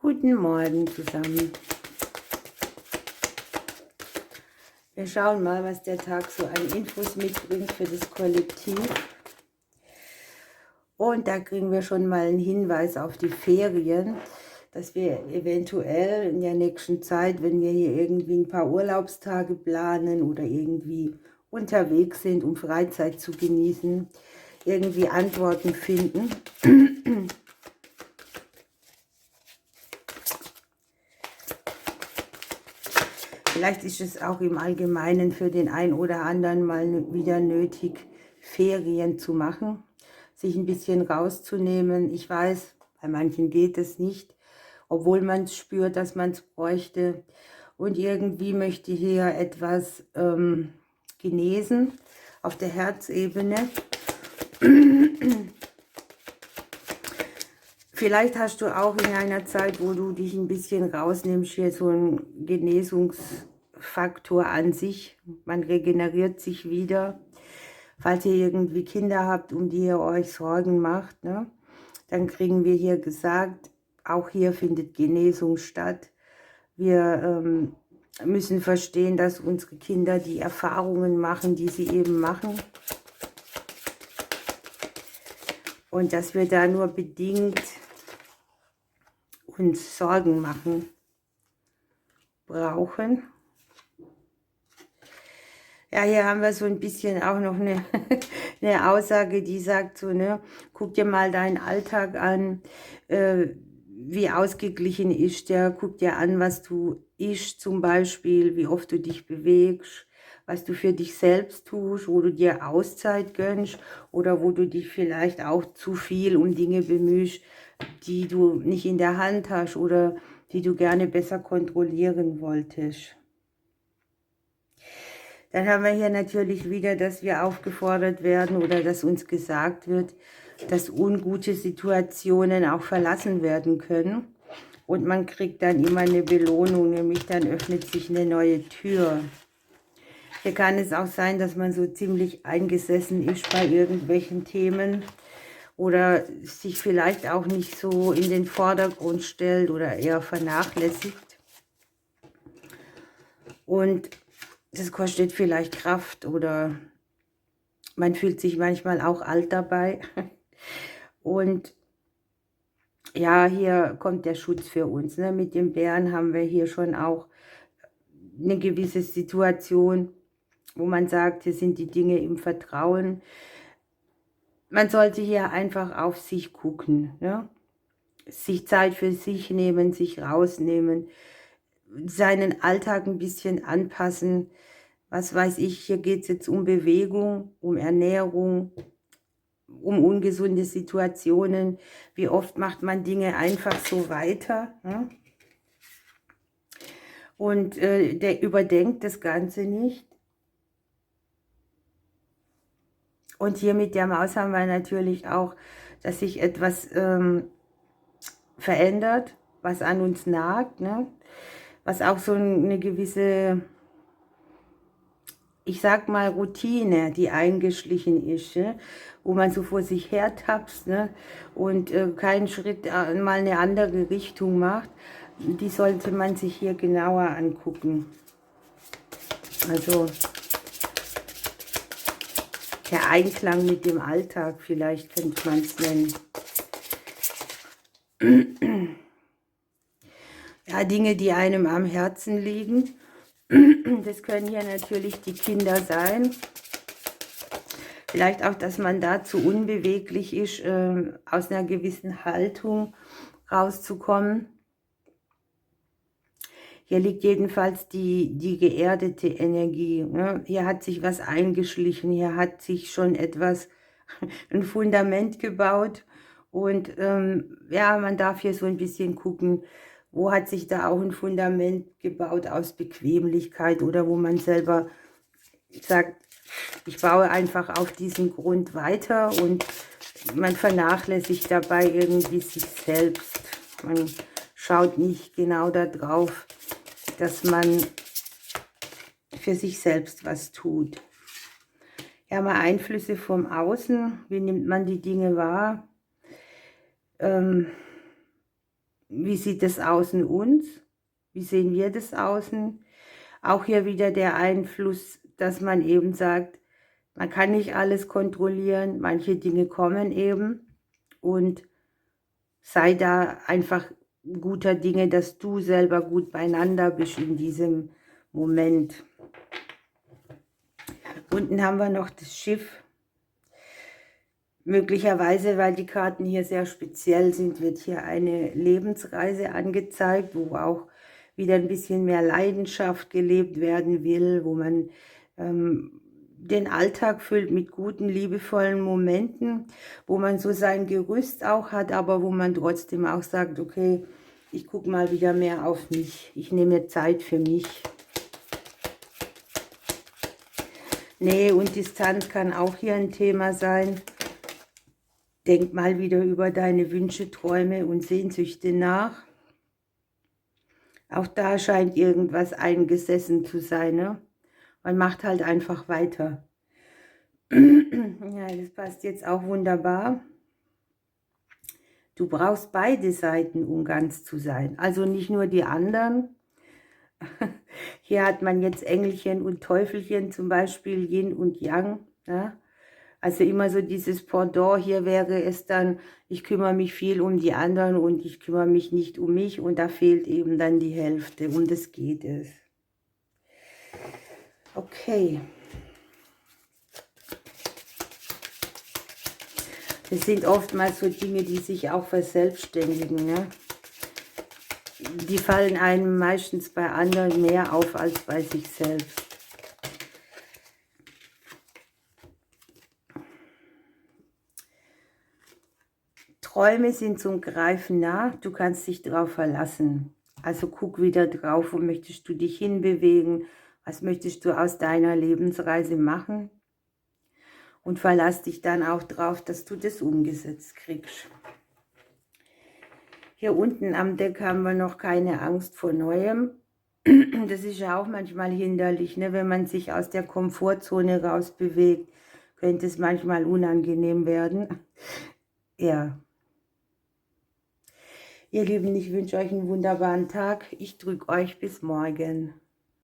Guten Morgen zusammen. Wir schauen mal, was der Tag so an Infos mitbringt für das Kollektiv. Und da kriegen wir schon mal einen Hinweis auf die Ferien, dass wir eventuell in der nächsten Zeit, wenn wir hier irgendwie ein paar Urlaubstage planen oder irgendwie unterwegs sind, um Freizeit zu genießen, irgendwie Antworten finden. Vielleicht ist es auch im Allgemeinen für den einen oder anderen mal wieder nötig, Ferien zu machen, sich ein bisschen rauszunehmen. Ich weiß, bei manchen geht es nicht, obwohl man es spürt, dass man es bräuchte. Und irgendwie möchte ich hier etwas genesen auf der Herzebene. Vielleicht hast du auch in einer Zeit, wo du dich ein bisschen rausnimmst, hier so einen Genesungsfaktor an sich. Man regeneriert sich wieder. Falls ihr irgendwie Kinder habt, um die ihr euch Sorgen macht, ne, dann kriegen wir hier gesagt, auch hier findet Genesung statt. Wir müssen verstehen, dass unsere Kinder die Erfahrungen machen, die sie eben machen. Und dass wir da nur bedingt uns Sorgen machen brauchen. Ja, hier haben wir so ein bisschen auch noch eine, eine Aussage, die sagt so, ne, guck dir mal deinen Alltag an, wie ausgeglichen ist der, guck dir an, was du isst zum Beispiel, wie oft du dich bewegst, was du für dich selbst tust, wo du dir Auszeit gönnst oder wo du dich vielleicht auch zu viel um Dinge bemühst, die du nicht in der Hand hast oder die du gerne besser kontrollieren wolltest. Dann haben wir hier natürlich wieder, dass wir aufgefordert werden oder dass uns gesagt wird, dass ungute Situationen auch verlassen werden können. Und man kriegt dann immer eine Belohnung, nämlich dann öffnet sich eine neue Tür. Hier kann es auch sein, dass man so ziemlich eingesessen ist bei irgendwelchen Themen oder sich vielleicht auch nicht so in den Vordergrund stellt oder eher vernachlässigt. Und das kostet vielleicht Kraft oder man fühlt sich manchmal auch alt dabei. Und ja, hier kommt der Schutz für uns. Ne? Mit dem Bären haben wir hier schon auch eine gewisse Situation, wo man sagt, hier sind die Dinge im Vertrauen. Man sollte hier einfach auf sich gucken, ne? Sich Zeit für sich nehmen, sich rausnehmen, seinen Alltag ein bisschen anpassen. Was weiß ich, hier geht es jetzt um Bewegung, um Ernährung, um ungesunde Situationen. Wie oft macht man Dinge einfach so weiter, ne? Und der überdenkt das Ganze nicht. Und hier mit der Maus haben wir natürlich auch, dass sich etwas verändert, was an uns nagt, ne? Was auch so eine gewisse, ich sag mal, Routine, die eingeschlichen ist, ne? Wo man so vor sich her tapst, ne? Und keinen Schritt mal eine andere Richtung macht, die sollte man sich hier genauer angucken. Also der Einklang mit dem Alltag, vielleicht könnte man es nennen. Ja, Dinge, die einem am Herzen liegen. Das können hier natürlich die Kinder sein. Vielleicht auch, dass man da zu unbeweglich ist, aus einer gewissen Haltung rauszukommen. Hier liegt jedenfalls die geerdete Energie, ne? Hier hat sich was eingeschlichen, hier hat sich schon etwas, ein Fundament gebaut. Und ja, man darf hier so ein bisschen gucken, wo hat sich da auch ein Fundament gebaut aus Bequemlichkeit oder wo man selber sagt, ich baue einfach auf diesen Grund weiter und man vernachlässigt dabei irgendwie sich selbst. Man schaut nicht genau darauf, dass man für sich selbst was tut. Ja, mal Einflüsse vom Außen, wie nimmt man die Dinge wahr? wie sieht das Außen uns? Wie sehen wir das Außen? Auch hier wieder der Einfluss, dass man eben sagt, man kann nicht alles kontrollieren, manche Dinge kommen eben, und sei da einfach guter Dinge, dass du selber gut beieinander bist in diesem Moment. Unten haben wir noch das Schiff. Möglicherweise, weil die Karten hier sehr speziell sind, wird hier eine Lebensreise angezeigt, wo auch wieder ein bisschen mehr Leidenschaft gelebt werden will, wo man den Alltag füllt mit guten, liebevollen Momenten, wo man so sein Gerüst auch hat, aber wo man trotzdem auch sagt, okay, ich gucke mal wieder mehr auf mich, ich nehme mir Zeit für mich. Nähe und Distanz kann auch hier ein Thema sein. Denk mal wieder über deine Wünsche, Träume und Sehnsüchte nach. Auch da scheint irgendwas eingesessen zu sein, ne? Man macht halt einfach weiter. Ja, das passt jetzt auch wunderbar. Du brauchst beide Seiten, um ganz zu sein. Also nicht nur die anderen. Hier hat man jetzt Engelchen und Teufelchen, zum Beispiel Yin und Yang. Ja? Also immer so dieses Pendant. Hier wäre es dann, ich kümmere mich viel um die anderen und ich kümmere mich nicht um mich. Und da fehlt eben dann die Hälfte. Um das geht es. Okay. Das sind oftmals so Dinge, die sich auch verselbstständigen. Ne? Die fallen einem meistens bei anderen mehr auf als bei sich selbst. Träume sind zum Greifen nah, du kannst dich darauf verlassen. Also guck wieder drauf, wo möchtest du dich hinbewegen, was möchtest du aus deiner Lebensreise machen, und verlass dich dann auch drauf, dass du das umgesetzt kriegst. Hier unten am Deck haben wir noch keine Angst vor Neuem. Das ist ja auch manchmal hinderlich, ne? Wenn man sich aus der Komfortzone rausbewegt, könnte es manchmal unangenehm werden. Ja. Ihr Lieben, ich wünsche euch einen wunderbaren Tag. Ich drücke euch bis morgen.